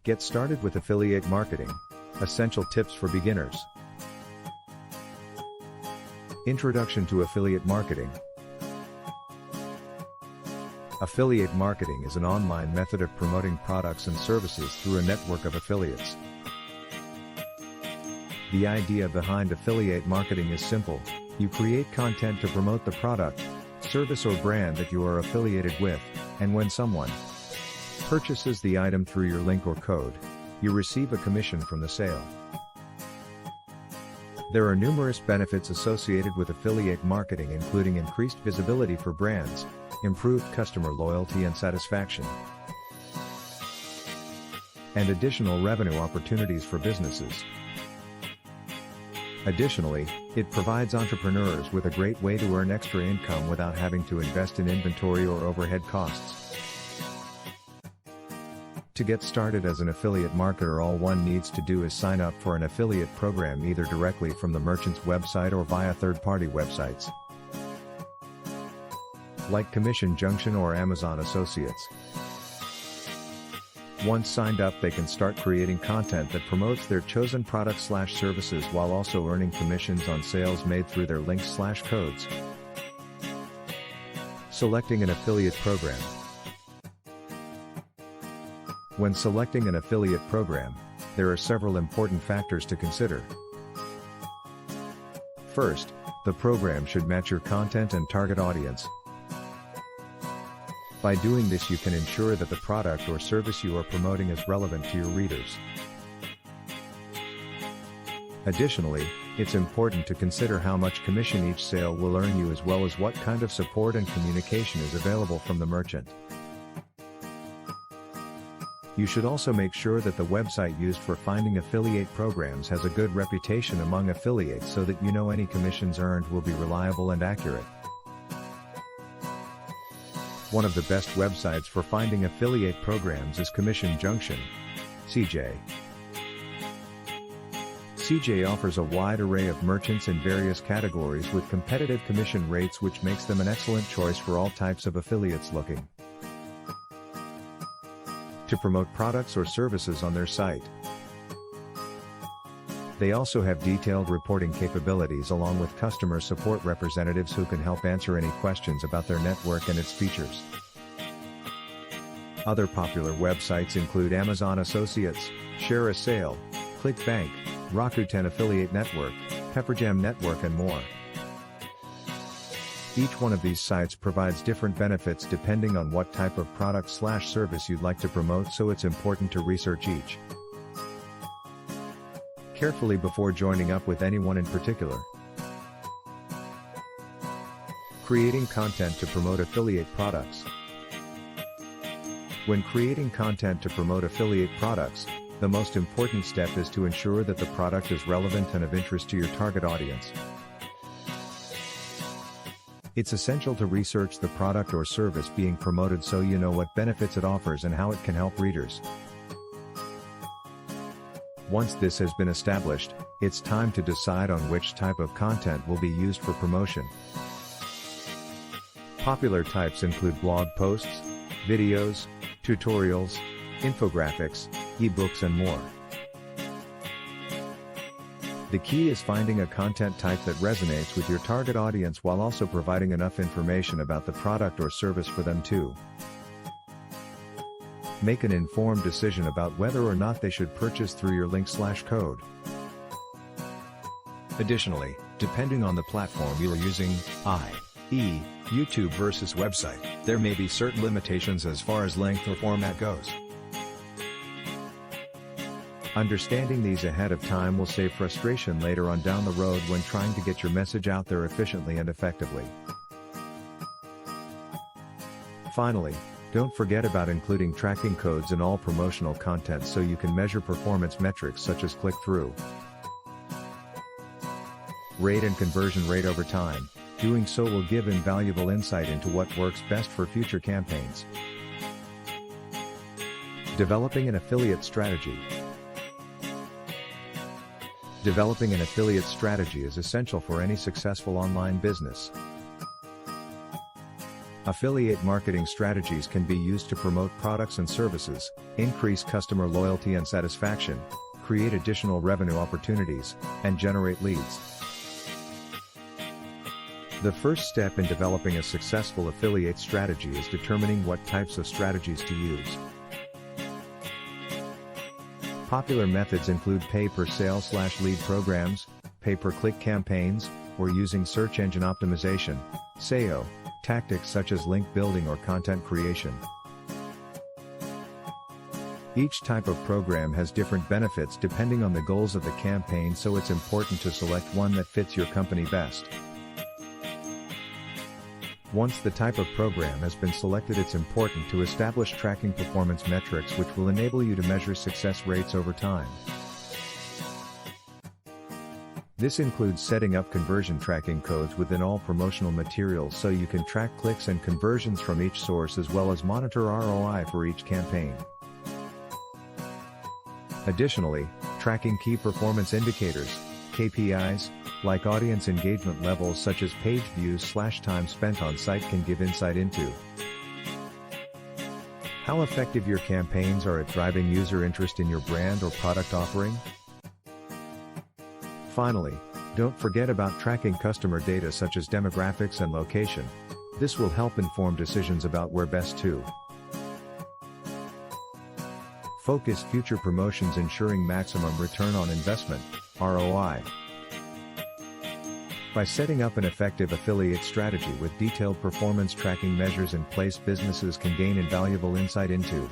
Get started with affiliate marketing. Essential tips for beginners. Introduction to affiliate marketing. Affiliate marketing is an online method of promoting products and services through a network of affiliates. The idea behind affiliate marketing is simple. You create content to promote the product, service or brand that you are affiliated with, and when someone purchases the item through your link or code, you receive a commission from the sale. There are numerous benefits associated with affiliate marketing, including increased visibility for brands, improved customer loyalty and satisfaction, and additional revenue opportunities for businesses. Additionally, it provides entrepreneurs with a great way to earn extra income without having to invest in inventory or overhead costs. To get started as an affiliate marketer, all one needs to do is sign up for an affiliate program either directly from the merchant's website or via third-party websites like Commission Junction or Amazon Associates. Once signed up, they can start creating content that promotes their chosen products/services while also earning commissions on sales made through their links/codes. Selecting an affiliate program. When selecting an affiliate program, there are several important factors to consider. First, the program should match your content and target audience. By doing this, you can ensure that the product or service you are promoting is relevant to your readers. Additionally, it's important to consider how much commission each sale will earn you, as well as what kind of support and communication is available from the merchant. You should also make sure that the website used for finding affiliate programs has a good reputation among affiliates so that you know any commissions earned will be reliable and accurate. One of the best websites for finding affiliate programs is Commission Junction, CJ. CJ offers a wide array of merchants in various categories with competitive commission rates, which makes them an excellent choice for all types of affiliates looking to promote products or services on their site. They also have detailed reporting capabilities along with customer support representatives who can help answer any questions about their network and its features. Other popular websites include Amazon Associates, Share a Sale, ClickBank, Rakuten Affiliate Network, Pepperjam Network, and more. Each one of these sites provides different benefits depending on what type of product/service you'd like to promote, so it's important to research each carefully before joining up with anyone in particular. Creating content to promote affiliate products. When creating content to promote affiliate products, the most important step is to ensure that the product is relevant and of interest to your target audience. It's essential to research the product or service being promoted so you know what benefits it offers and how it can help readers. Once this has been established, it's time to decide on which type of content will be used for promotion. Popular types include blog posts, videos, tutorials, infographics, ebooks, and more. The key is finding a content type that resonates with your target audience while also providing enough information about the product or service for them to make an informed decision about whether or not they should purchase through your link/code. Additionally, depending on the platform you are using, i.e., YouTube versus website, there may be certain limitations as far as length or format goes. Understanding these ahead of time will save frustration later on down the road when trying to get your message out there efficiently and effectively. Finally, don't forget about including tracking codes in all promotional content so you can measure performance metrics such as click-through rate and conversion rate over time. Doing so will give invaluable insight into what works best for future campaigns. Developing an affiliate strategy. Developing an affiliate strategy is essential for any successful online business. Affiliate marketing strategies can be used to promote products and services, increase customer loyalty and satisfaction, create additional revenue opportunities, and generate leads. The first step in developing a successful affiliate strategy is determining what types of strategies to use. Popular methods include pay-per-sale/lead programs, pay-per-click campaigns, or using search engine optimization, SEO, tactics such as link building or content creation. Each type of program has different benefits depending on the goals of the campaign, so it's important to select one that fits your company best. Once the type of program has been selected, it's important to establish tracking performance metrics which will enable you to measure success rates over time. This includes setting up conversion tracking codes within all promotional materials so you can track clicks and conversions from each source as well as monitor ROI for each campaign. Additionally, tracking key performance indicators, KPIs, like audience engagement levels such as page views/time spent on site can give insight into how effective your campaigns are at driving user interest in your brand or product offering. Finally, don't forget about tracking customer data such as demographics and location. This will help inform decisions about where best to focus future promotions, ensuring maximum return on investment, ROI. By setting up an effective affiliate strategy with detailed performance tracking measures in place, businesses can gain invaluable insight into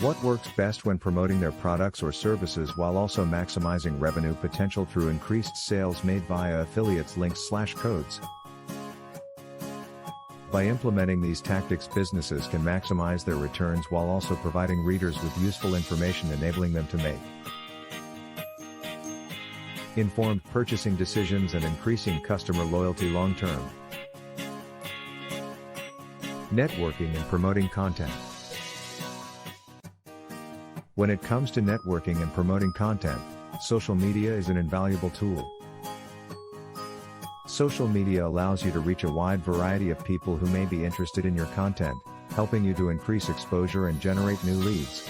what works best when promoting their products or services while also maximizing revenue potential through increased sales made via affiliates, links/codes. By implementing these tactics, businesses can maximize their returns while also providing readers with useful information, enabling them to make informed purchasing decisions and increasing customer loyalty long term. Networking and promoting content. When it comes to networking and promoting content, social media is an invaluable tool. Social media allows you to reach a wide variety of people who may be interested in your content, helping you to increase exposure and generate new leads.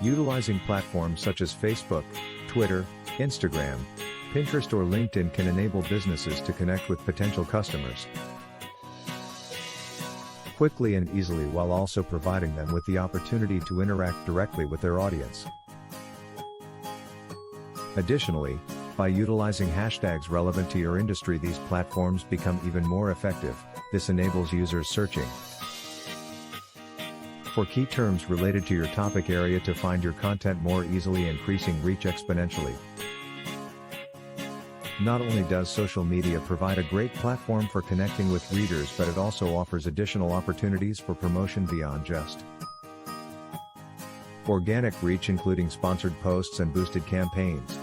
Utilizing platforms such as Facebook, Twitter, Instagram, Pinterest, or LinkedIn can enable businesses to connect with potential customers quickly and easily while also providing them with the opportunity to interact directly with their audience. Additionally, by utilizing hashtags relevant to your industry, these platforms become even more effective. This enables users searching for key terms related to your topic area to find your content more easily, increasing reach exponentially. Not only does social media provide a great platform for connecting with readers, but it also offers additional opportunities for promotion beyond just organic reach, including sponsored posts and boosted campaigns.